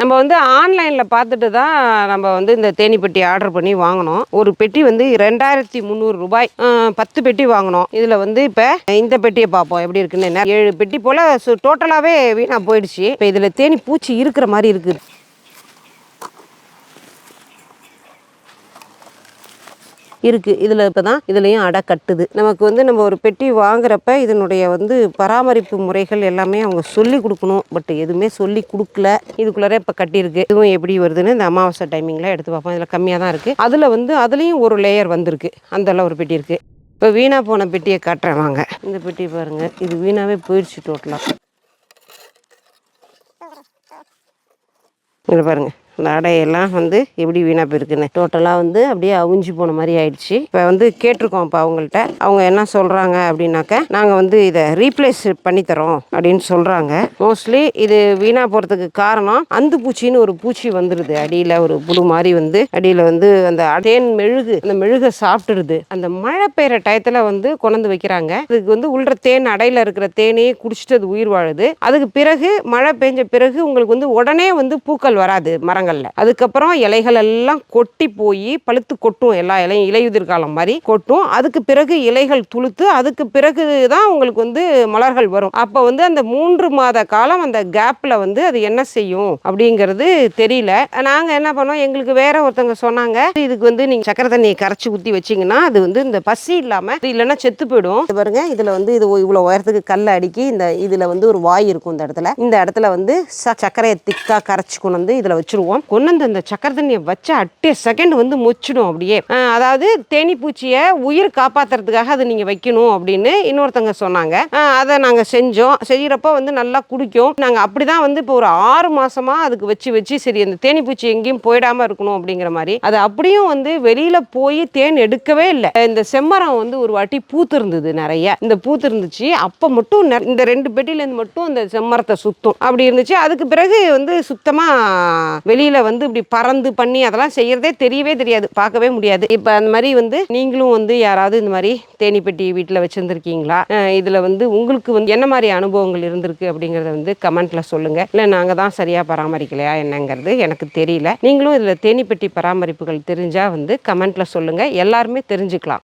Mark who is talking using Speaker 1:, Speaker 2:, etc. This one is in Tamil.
Speaker 1: நம்ம வந்து ஆன்லைனில் பார்த்துட்டு தான் நம்ம வந்து இந்த தேனி பெட்டி ஆர்டர் பண்ணி வாங்கினோம். ஒரு பெட்டி வந்து 2300 ரூபாய். 10 பெட்டி வாங்கினோம். இதில் வந்து இப்போ இந்த பெட்டியை பார்ப்போம் எப்படி இருக்குன்னு. 7 பெட்டி போல் டோட்டலாகவே வீணாக போயிடுச்சு. இப்போ இதில் தேனி பூச்சி இருக்கிற மாதிரி இருக்குது. இருக்குது இதில். இப்போ தான் இதுலேயும் அடை கட்டுது. நமக்கு வந்து நம்ம ஒரு பெட்டி வாங்குறப்ப இதனுடைய வந்து பராமரிப்பு முறைகள் எல்லாமே அவங்க சொல்லி கொடுக்கணும். பட் எதுவுமே சொல்லி கொடுக்கல. இதுக்குள்ளார இப்போ கட்டியிருக்கு. இதுவும் எப்படி வருதுன்னு இந்த அமாவாசை டைமிங்கில் எடுத்து பார்ப்போம். இதில் கம்மியாக தான் இருக்குது. அதில் வந்து அதுலேயும் ஒரு லேயர் வந்திருக்கு. அந்தெல்லாம் ஒரு பெட்டி இருக்குது. இப்போ வீணாக போன பெட்டியை காட்டுறேன் வாங்க. இந்த பெட்டி பாருங்கள், இது வீணாகவே போயிடுச்சு டோட்டலாக. இங்கே பாருங்கள், இந்த அடையெல்லாம் வந்து எப்படி வீணாக போயிருக்குன்னு டோட்டலாக வந்து அப்படியே அவிஞ்சு போன மாதிரி ஆயிடுச்சு. இப்போ வந்து கேட்டிருக்கோம். இப்போ அவங்கள்ட்ட அவங்க என்ன சொல்கிறாங்க அப்படின்னாக்க, நாங்கள் வந்து இதை ரீப்ளேஸ் பண்ணித்தரோம் அப்படின்னு சொல்கிறாங்க. மோஸ்ட்லி இது வீணாக போகிறதுக்கு காரணம் அந்து பூச்சின்னு ஒரு பூச்சி வந்துடுது. அடியில் ஒரு புழு மாதிரி வந்து அடியில் வந்து அந்த தேன் மெழுகு, அந்த மெழுகை சாப்பிட்டுடுது. அந்த மழை பெய்கிற டயத்தில் வந்து கொண்டு வைக்கிறாங்க. இதுக்கு வந்து உள்ள தேன், அடையில் இருக்கிற தேனையே குடிச்சிட்டு அது உயிர் வாழுது. அதுக்கு பிறகு மழை பெஞ்ச பிறகு உங்களுக்கு வந்து உடனே வந்து பூக்கள் வராது மரங்கள். அதுக்கப்புறம் இலைகள் எல்லாம் கொட்டி போய் பழுத்து கொட்டும். எல்லா இலையும் இலையுதிர் காலம் மாதிரி கொட்டும். அதுக்கு பிறகு இலைகள் துளுத்து அதுக்கு பிறகு தான் உங்களுக்கு வந்து மலர்கள் வரும். அப்போ வந்து அந்த 3 மாத காலம் அந்த கேப்ல வந்து அது என்ன செய்யும் அப்படிங்கிறது தெரியல. நாங்கள் என்ன பண்ணோம், எங்களுக்கு வேற ஒருத்தவங்க சொன்னாங்க, இதுக்கு வந்து நீங்கள் சக்கரை தண்ணியை கரைச்சி ஊற்றி வச்சிங்கன்னா அது வந்து இந்த பசி இல்லாமல் இல்லைன்னா செத்து போயிடும். பாருங்க, இதில் வந்து இது இவ்வளோ உயரத்துக்கு கல் அடுக்கி இந்த இதில் வந்து ஒரு வாய் இருக்கும். இந்த இடத்துல வந்து சர்க்கரையை திக்காக கரைச்சி கொண்டு வந்து இதில் வச்சிருவோம். கொண்டு வந்து அந்த சக்கரை தண்ணியை வச்ச அட்டே செகண்ட் வந்து மொச்சிடும் அப்படியே. அதாவது தேனி பூச்சியை உயிர் காப்பாற்றுறதுக்காக அதை நீங்கள் வைக்கணும் அப்படின்னு இன்னொருத்தவங்க சொன்னாங்க. அதை நாங்கள் செஞ்சோம். செய்கிறப்ப வந்து நல்லா குடிக்கும். நாங்கள் அப்படி தான் வந்து இப்போ ஒரு 6 மாதமாக அதுக்கு வச்சு சரி அந்த தேனி பூச்சி எங்கேயும் போயிடாமல் இருக்கணும் அப்படிங்கிற மாதிரி. அது அப்படியும் வந்து வெளியில் போய் தேன் எடுக்கவே இல்லை. இந்த செம்மரம் வந்து ஒரு வாட்டி பூத்து இருந்தது நிறைய. இந்த பூத்து இருந்துச்சு. அப்போ மட்டும் இந்த 2 பெட்டிலேருந்து மட்டும் இந்த செம்மரத்தை சுத்தும் அப்படி இருந்துச்சு. அதுக்கு பிறகு வந்து சுத்தமாக வெளியில் வந்து இப்படி பறந்து பண்ணி அதெல்லாம் செய்யறதே தெரியவே தெரியாது, பார்க்கவே முடியாது. இப்போ அந்த மாதிரி வந்து நீங்களும் வந்து யாராவது இந்த மாதிரி தேனி பெட்டி வீட்டில் வச்சுருந்துருக்கீங்களா? இதில் வந்து உங்களுக்கு வந்து என்ன மாதிரி அனுபவங்கள் இருந்திருக்கு அப்படிங்கிறத வந்து கமெண்ட்ல சொல்லுங்க. இல்லை நாங்கள் தான் சரியாக பராமரிக்கலையா என்னங்கிறது எனக்கு தெரியல. நீங்களும் இதில் தேனி பெட்டி பராமரிப்புகள் தெரிஞ்சால் வந்து கமெண்ட்ல சொல்லுங்க. எல்லாருமே தெரிஞ்சுக்கலாம்.